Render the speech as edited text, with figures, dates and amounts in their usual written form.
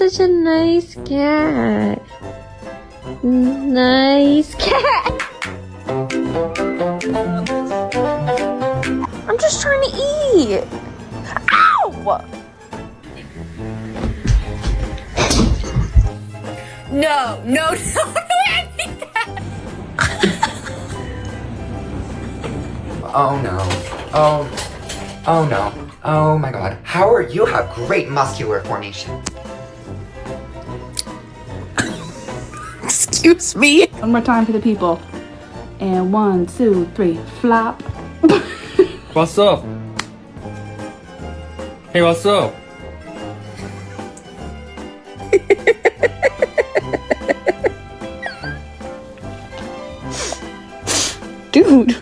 Such a nice cat. Nice cat. I'm just trying to eat. Ow! No, no, no, I need that. Oh no. Oh no. Oh my god. Howard, you have great muscular formation. Excuse me. One more time for the people. And 1, 2, 3, flop. What's up? Hey, what's up? Dude.